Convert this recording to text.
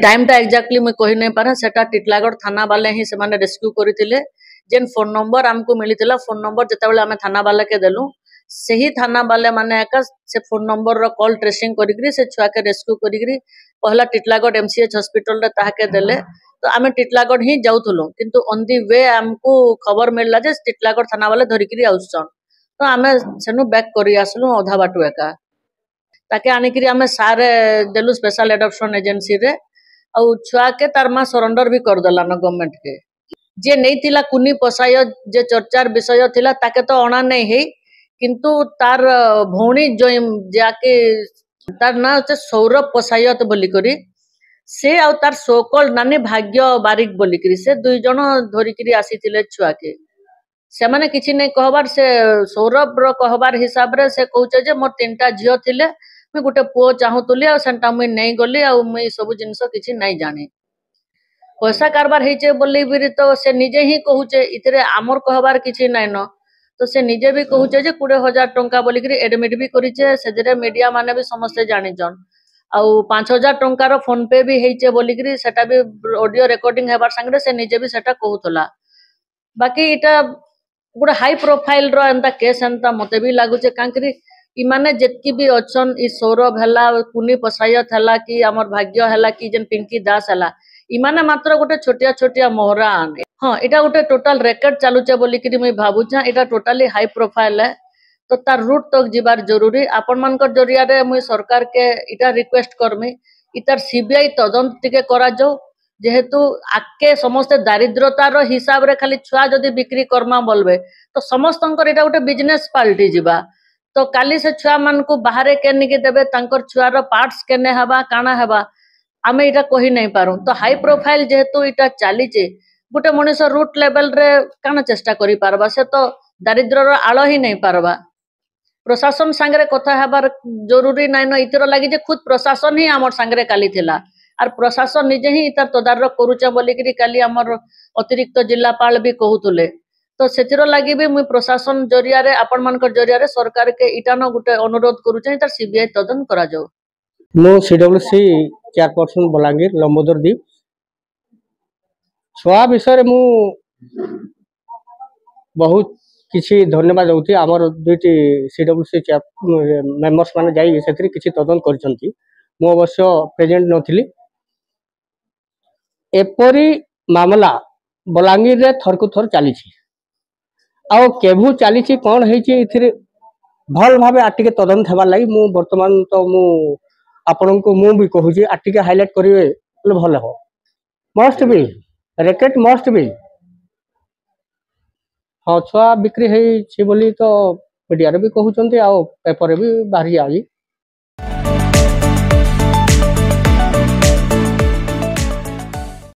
time टा exactly मुझे कही नहीं पारे सेटा टिटलागढ़ थाना वाले ही से माने रेस्क्यू करथिले जेन फोन नंबर हमको मिलीतिला फोन नंबर जतबेले आमे थाना वाले के देलु सही थाना वाले माने एका से फोन नंबर रो कॉल ट्रेसिंग करिकरी से छुआ के रेस्क्यू करिकरी पहला टिटलागढ़ एमसीएच हॉस्पिटल रे ताहा के देले तो आमे टिटलागढ़ ही जाउथुलु किंतु ऑन दी वे हमको खबर मिलला जे टिटलागढ़ थाना वाले धरिकरी आउछन तो आमे सेनु बैक करी आसलु अधा बाटू एका ताके आनिकरी आमे सारे देलु स्पेशल एडॉप्शन एजेंसी रे आ छुआ के तार माँ सरेंडर भी कर देला न गवर्नमेंट के जे नहीं थिला कुनी पसाय जे चर्चार विषय थिला ताके तो अणा नहीं है किंतु तार भौणी जो जाके तार ना होचे सौरभ पसायत बोली करी से आ तार सोकल नानी भाग्य बारिक बोली करी से दुई जन धरिकरी आसीथिले छुआ के से माने किछि नहीं कहबार से सौरभ रो कहबार हिसाब रे से कहउचे जे मोर तीनटा झियो थिले मैं गोटे पुओ चाहूली आंटा मुई नहीं गली आई सब जिनस किसी नहीं जानी पैसा कारबार होचे बोली भी तो से निजे ही कहूचे इतरे आमर कहबार किसी नाई न तो से निजे भी कहूचे जे 20,000 टंका बोलिक एडमिट भी करिचे से मीडिया माने भी समस्ते जानिछन आउ 5,000 टंकार फोन पे भी होइचे बोलिक सेटा भी ऑडियो रिकॉर्डिंग हेबार संगे से निजे भी सेटा कहूतला बाकी इटा गोटे हाई प्रोफाइल रो एंता केस एंता मते भी लागुचे कांकरी इमाने जितकी भी अच्छन ई सौरभ हला कुनी पसायत हला कि आमर भाग्य हला कि जेन पिंकी दास हला इमाने मात्र गोटे छोटिया छोटिया मोहरान हाँ इटा गोटे टोटल रेकर्ड चालुचे बोलिकरी मुई भाबुछा इटा टोटली हाई प्रोफाइल है तो तार रूट तक जिबार जरूरी आपण मानकर जरिया रे मुई सरकार के इटा रिक्वेस्ट करमी इतार सीबीआई तदंत टिके करा जाऊ जेहेतु आके समस्त दारिद्रतार हिसाब रे खाली छुआ जदि बिक्री करमा बोलबे तो समस्तंकर इटा गोटे बिजनेस पाल्टी जिबा तो काली से छुआ मान को बाहर के देवे तांकर छुआर पार्ट्स केने हवा काना हवा आमे इटा कही नहीं पारू तो हाई प्रोफाइल जेहेतु इटा चलीचे गोटे मनुष्य रूट लेवल रे काना चेष्टा करि पारबा से तो दारिद्र रो आलो ही नहीं पारबा प्रशासन संगे कथा हबार जरूरी नाइ न इतर लागि जे खुद प्रशासन ही हमर संगे काली थिला आर प्रशासन निजे ही इतर तदारक करूचे बोलिकरी काली हमर अतिरिक्त जिलापाल भी कहूतुले तो सेतिर लागि भी मुई प्रशासन जरिया रे आपण मानकर जरिया रे सरकार के इटानो गुटे अनुरोध करूचे तार सीबीआई तदन करा जाऊ मो सीडब्ल्यूसी चेयरपर्सन बलांगीर लंबोदर दीप छुआ विषय रे मु बहुत किसी धन्यवाद दउथि हमर दुईटी सीडब्ल्यूसी मेंबर्स माने जाई सेतिर किसी तदन करछंती मो अवश्य प्रेजेंट नथिली एपरी मामला बलांगीर रे थरकु थर चली आउ केभू चली कौन है भल भाव आटिके तदंत हेबार लगी मु वर्तमान तो मु आपण को मु भी कहूँ आटिके हाइलाइट करेंगे भल हो must be racket must be हाँ छुआ बिक्री है बोली तो मीडिया भी कहते आ पेपर भी बाहरी जाऊँगी